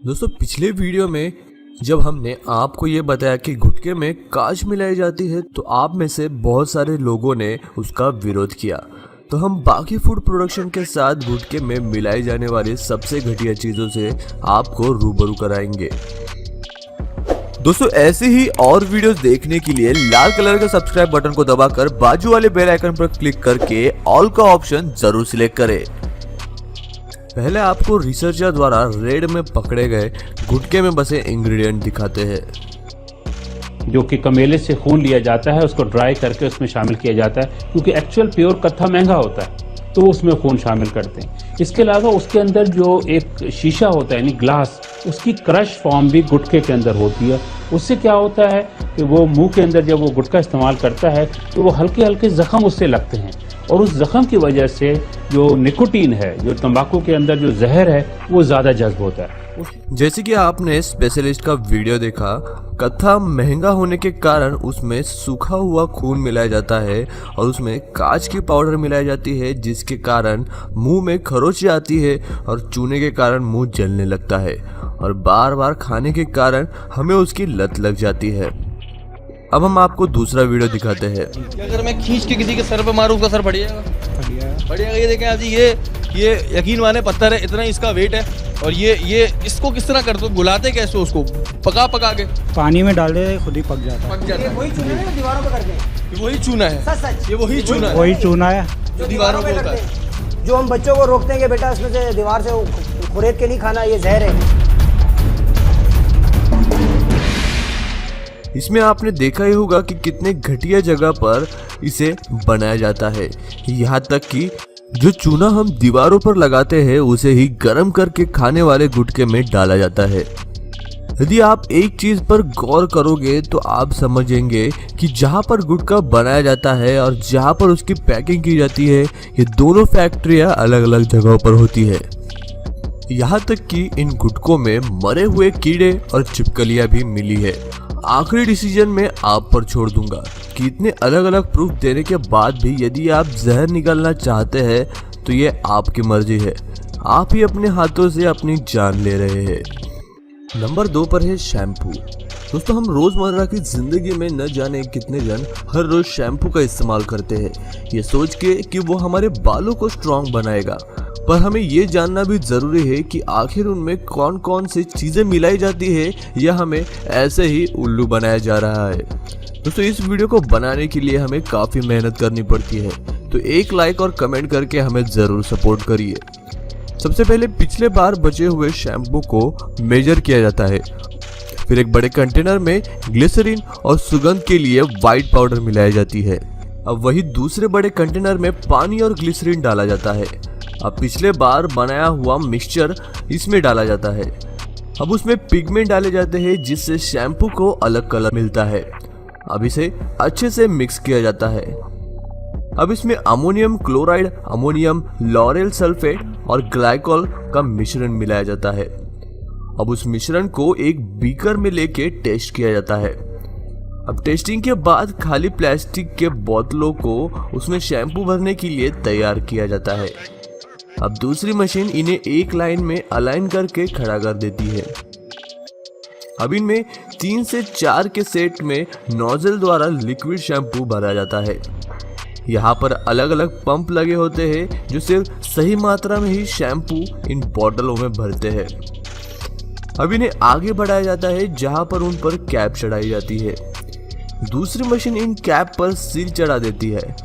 दोस्तों पिछले वीडियो में जब हमने आपको ये बताया कि गुटखे में कांच मिलाई जाती है तो आप में से बहुत सारे लोगों ने उसका विरोध किया। तो हम बाकी फूड प्रोडक्शन के साथ गुटखे में मिलाई जाने वाली सबसे घटिया चीज़ों से आपको रूबरू कराएंगे। दोस्तों ऐसे ही और वीडियोस देखने के लिए लाल कलर का सब्सक्राइब बटन को दबाकर बाजू वाले बेल आइकन पर क्लिक करके ऑल का ऑप्शन जरूर सिलेक्ट करें। पहले आपको रिसर्चर द्वारा रेड में पकड़े गए गुटखे में बसे इंग्रेडिएंट दिखाते हैं। जो कि कमेले से खून लिया जाता है, उसको ड्राई करके उसमें शामिल किया जाता है, क्योंकि एक्चुअल प्योर कत्था महंगा होता है तो उसमें खून शामिल करते हैं। इसके अलावा उसके अंदर जो एक शीशा होता है यानी ग्लास, उसकी क्रश फॉर्म भी गुटखे के अंदर होती है। उससे क्या होता है कि वो मुंह के अंदर जब वो गुटखा इस्तेमाल करता है तो वो हल्के हल्के जख्म उससे लगते हैं और उस जख्म की वजह से जो निकोटीन है, जो तंबाकू के अंदर जो जहर है, वो ज़्यादा जज्ब होता है। जैसे कि आपने स्पेशलिस्ट का वीडियो देखा, कत्था महंगा होने के कारण उसमें सूखा हुआ खून मिलाया जाता है और उसमें कांच की पाउडर मिलाई जाती है, जिसके कारण मुंह में खरोंच आती है और चूने के कारण मुंह जलने लगता है और बार बार खाने के कारण हमें उसकी लत लग जाती है। अब हम आपको दूसरा वीडियो दिखाते हैं। अगर मैं खींच के किसी के सर पे मारूं उसका सर फट जाएगा। ये देखें आप जी, ये यकीन माने पत्थर है, इतना इसका वेट है और ये इसको किस तरह करते हो, गुलाते कैसे उसको पका के पानी में डाल दे खुद ही पक जाता है। ये वही चूना है दीवारों पे करते हैं, ये वही चूना है, सच ये वही चूना है जो दीवारों पे होता है। जो हम बच्चों को रोकते हैं कि बेटा इसमें से दीवार से खुरेद के नहीं खाना, ये जहर है। इसमें आपने देखा ही होगा कि कितने घटिया जगह पर इसे बनाया जाता है। यहाँ तक कि जो चूना हम दीवारों पर लगाते हैं उसे ही गर्म करके खाने वाले गुटखे में डाला जाता है। यदि आप एक चीज पर गौर करोगे तो आप समझेंगे कि जहाँ पर गुटखा बनाया जाता है और जहाँ पर उसकी पैकिंग की जाती है, ये दोनों फैक्ट्रियाँ अलग अलग जगहों पर होती है। यहाँ तक कि इन गुटखों में मरे हुए कीड़े और छिपकलियाँ भी मिली है। आखिरी डिसीजन में आप पर छोड़ दूंगा कि इतने अलग अलग प्रूफ देने के बाद भी यदि आप जहर निकालना चाहते हैं तो ये आपकी मर्जी है। आप ही अपने हाथों से अपनी जान ले रहे हैं। नंबर 2 पर है शैम्पू। दोस्तों हम रोजमर्रा की जिंदगी में न जाने कितने जन हर रोज शैम्पू का इस्तेमाल करते हैं, ये सोच के कि वो हमारे बालों को स्ट्रॉन्ग बनाएगा। पर हमें ये जानना भी जरूरी है कि आखिर उनमें कौन कौन सी चीजें मिलाई जाती है या हमें ऐसे ही उल्लू बनाया जा रहा है। दोस्तों इस वीडियो को बनाने के लिए हमें काफी मेहनत करनी पड़ती है, तो एक लाइक और कमेंट करके हमें जरूर सपोर्ट करिए। सबसे पहले पिछले बार बचे हुए शैम्पू को मेजर किया जाता है, फिर एक बड़े कंटेनर में ग्लिसरीन और सुगंध के लिए व्हाइट पाउडर मिलाई जाती है। अब वही दूसरे बड़े कंटेनर में पानी और ग्लिसरीन डाला जाता है। अब पिछले बार बनाया हुआ मिक्सचर इसमें डाला जाता है। अब उसमें पिगमेंट डाले जाते हैं जिससे शैम्पू को अलग कलर मिलता है। अब इसे अच्छे से मिक्स किया जाता है। अब इसमें ammonium chloride, ammonium lauryl sulphate और ग्लाइकोल का मिश्रण मिलाया जाता है। अब उस मिश्रण को एक बीकर में लेके टेस्ट किया जाता है। अब टेस्टिंग के बाद खाली प्लास्टिक के बोतलों को उसमें शैम्पू भरने के लिए तैयार किया जाता है। अब दूसरी मशीन इन्हें एक लाइन में अलाइन करके खड़ा कर देती है। अब इनमें 3 से 4 के सेट में नोजल द्वारा लिक्विड शैम्पू भरा जाता है। यहाँ पर अलग अलग पंप लगे होते हैं जो सिर्फ सही मात्रा में ही शैम्पू इन बोतलों में भरते हैं। अब इन्हें आगे बढ़ाया जाता है जहाँ पर उन पर कैप चढ़ाई जाती है। दूसरी मशीन इन कैप पर सील चढ़ा देती है।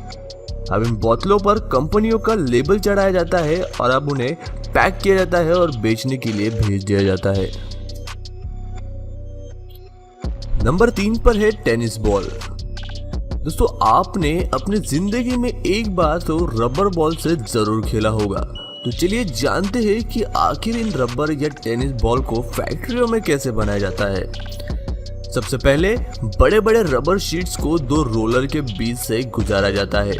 अब इन बोतलों पर कंपनियों का लेबल चढ़ाया जाता है और अब उन्हें पैक किया जाता है और बेचने के लिए भेज दिया जाता है। नंबर 3 पर है टेनिस बॉल। दोस्तों आपने अपनी जिंदगी में एक बार तो रबर बॉल से जरूर खेला होगा, तो चलिए जानते हैं कि आखिर इन रबर या टेनिस बॉल को फैक्ट्रियों में कैसे बनाया जाता है। सबसे पहले बड़े बड़े रबर शीट्स को 2 रोलर के बीच से गुजारा जाता है।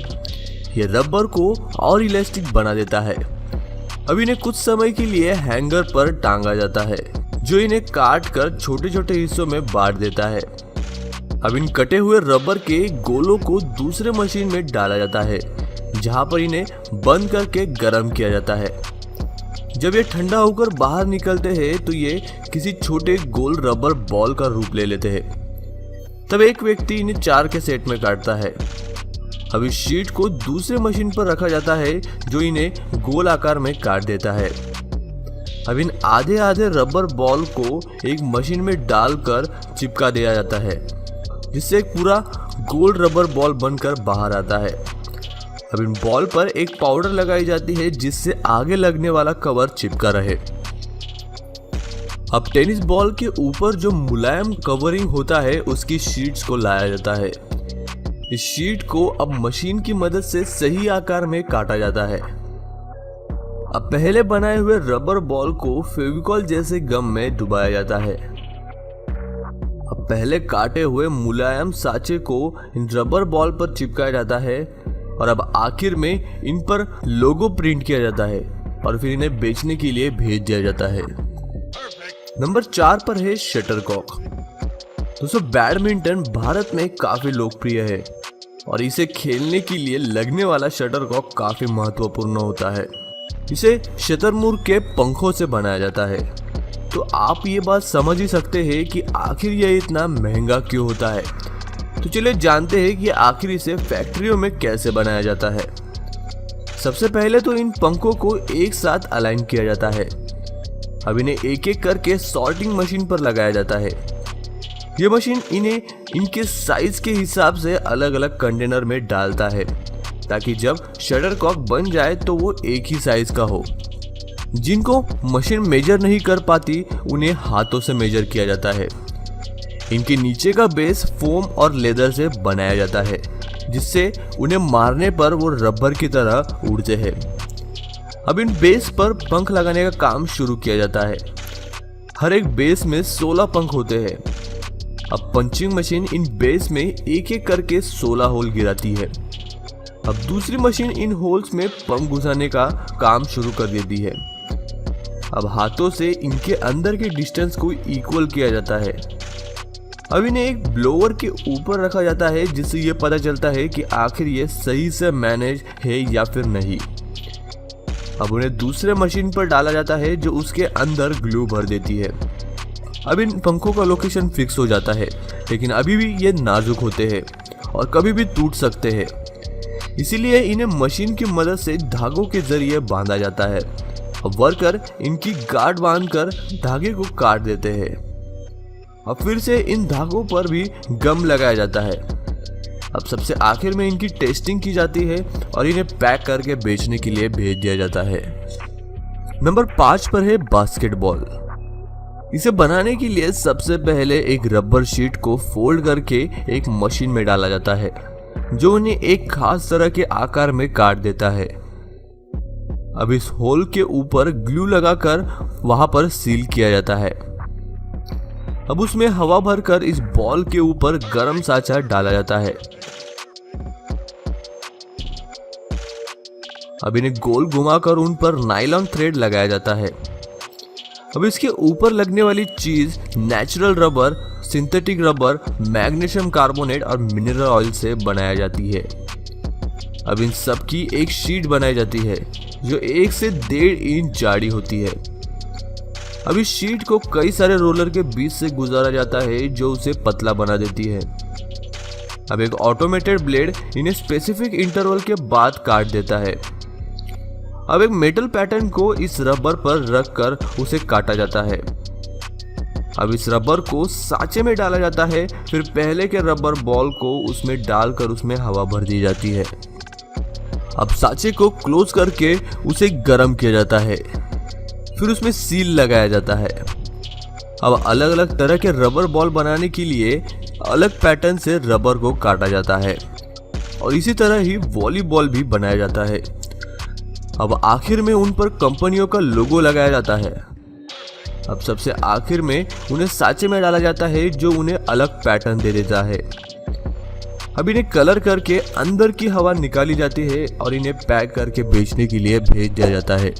यह रबर को और इलास्टिक बना देता है। अब इन्हें कुछ समय के लिए हैंगर पर टांगा जाता है, जो इन्हें काट कर छोटे छोटे हिस्सों में बांट देता है। अब इन कटे हुए रबर के गोलों को दूसरे मशीन में डाला जाता है, जहां पर इन्हें बंद करके गर्म किया जाता है। जब ये ठंडा होकर बाहर निकलते हैं तो ये किसी छोटे गोल रबर बॉल का रूप ले लेते हैं। तब एक व्यक्ति इन्हें 4 के सेट में काटता है। अब इस शीट को दूसरे मशीन पर रखा जाता है जो इन्हें गोल आकार में काट देता है। अब इन आधे आधे रबर बॉल को एक मशीन में डालकर चिपका दिया जाता है, जिससे एक पूरा गोल रबर बॉल बनकर बाहर आता है। अब इन बॉल पर एक पाउडर लगाई जाती है जिससे आगे लगने वाला कवर चिपका रहे। अब टेनिस बॉल के ऊपर जो मुलायम कवरिंग होता है उसकी शीट्स को लाया जाता है। इस शीट को अब मशीन की मदद से सही आकार में काटा जाता है। अब पहले बनाए हुए रबर बॉल को फेविकॉल जैसे गम में डुबाया जाता है। अब पहले काटे हुए मुलायम साँचे को इन रबर बॉल पर चिपकाया जाता है और अब आखिर में इन पर लोगो प्रिंट किया जाता है और फिर इन्हें बेचने के लिए भेज दिया जाता है। नंबर 4 पर है शटलकॉक। दोस्तों, बैडमिंटन भारत में काफी लोकप्रिय है और इसे खेलने के लिए लगने वाला शटलकॉक काफी महत्वपूर्ण होता है। इसे शतरमुर्ग के पंखों से बनाया जाता है। तो आप ये बात समझ ही सकते हैं कि आखिर यह इतना महंगा क्यों होता है। तो चलिए जानते हैं कि आखिर इसे फैक्ट्रियों में कैसे बनाया जाता है। सबसे पहले तो इन पंखों को एक साथ अलाइन किया जाता है। अब इन्हें एक एक करके सॉर्टिंग मशीन पर लगाया जाता है। ये मशीन इन्हें इनके साइज के हिसाब से अलग अलग कंटेनर में डालता है ताकि जब शटलकॉक बन जाए तो वो एक ही साइज का हो। जिनको मशीन मेजर नहीं कर पाती उन्हें हाथों से मेजर किया जाता है। इनके नीचे का बेस फोम और लेदर से बनाया जाता है जिससे उन्हें मारने पर वो रबर की तरह उड़ते हैं। अब इन बेस पर पंख लगाने का काम शुरू किया जाता है। हर एक बेस में 16 पंख होते हैं। अब पंचिंग मशीन इन बेस में एक एक करके 16 होल गिराती है। अब दूसरी मशीन इन होल्स में पंख घुसाने का काम शुरू कर देती है। अब हाथों से इनके अंदर के डिस्टेंस को इक्वल किया जाता है। अब इन्हें एक ब्लोअर के ऊपर रखा जाता है जिससे ये पता चलता है कि आखिर ये सही से मैनेज है या फिर नहीं। अब उन्हें दूसरे मशीन पर डाला जाता है जो उसके अंदर ग्लू भर देती है। अब इन पंखों का लोकेशन फिक्स हो जाता है, लेकिन अभी भी ये नाजुक होते हैं और कभी भी टूट सकते हैं। इसीलिए इन्हें मशीन की मदद से धागों के जरिए बांधा जाता है। अब वर्कर इनकी गांठ बांधकर धागे को काट देते हैं। अब फिर से इन धागों पर भी गम लगाया जाता है। अब सबसे आखिर में इनकी टेस्टिंग की जाती है और इन्हें पैक करके बेचने के लिए भेज दिया जाता है। नंबर 5 पर है बास्केटबॉल। इसे बनाने के लिए सबसे पहले एक रबर शीट को फोल्ड करके एक मशीन में डाला जाता है जो उन्हें एक खास तरह के आकार में काट देता है। अब इस होल के ऊपर ग्लू लगाकर वहां पर सील किया जाता है। अब उसमें हवा भरकर इस बॉल के ऊपर गर्म साँचा डाला जाता है। अब इन्हें गोल घुमाकर उन पर नायलॉन थ्रेड लगाया जाता है। अब इसके ऊपर लगने वाली चीज natural rubber, synthetic rubber, magnesium carbonate और मिनरल ऑयल से बनाया जाती है। अब इन सब की एक शीट बनाई जाती है जो 1 से 1.5 इंच जाड़ी होती है। अब इस शीट को कई सारे रोलर के बीच से गुजारा जाता है जो उसे पतला बना देती है। अब एक ऑटोमेटेड ब्लेड इन्हें स्पेसिफिक इंटरवल के बाद काट देता है। अब एक मेटल पैटर्न को इस रबर पर रखकर उसे काटा जाता है। अब इस रबर को सांचे में डाला जाता है, फिर पहले के रबर बॉल को उसमें डालकर उसमें हवा भर दी जाती है। अब सांचे को क्लोज करके उसे गर्म किया जाता है, फिर उसमें सील लगाया जाता है। अब अलग अलग तरह के रबर बॉल बनाने के लिए अलग पैटर्न से रबर को काटा जाता है और इसी तरह ही वॉलीबॉल भी बनाया जाता है। अब आखिर में उन पर कंपनियों का लोगो लगाया जाता है। अब सबसे आखिर में उन्हें सांचे में डाला जाता है जो उन्हें अलग पैटर्न दे देता है। अब इन्हें कलर करके अंदर की हवा निकाली जाती है और इन्हें पैक करके बेचने के लिए भेज दिया जाता है।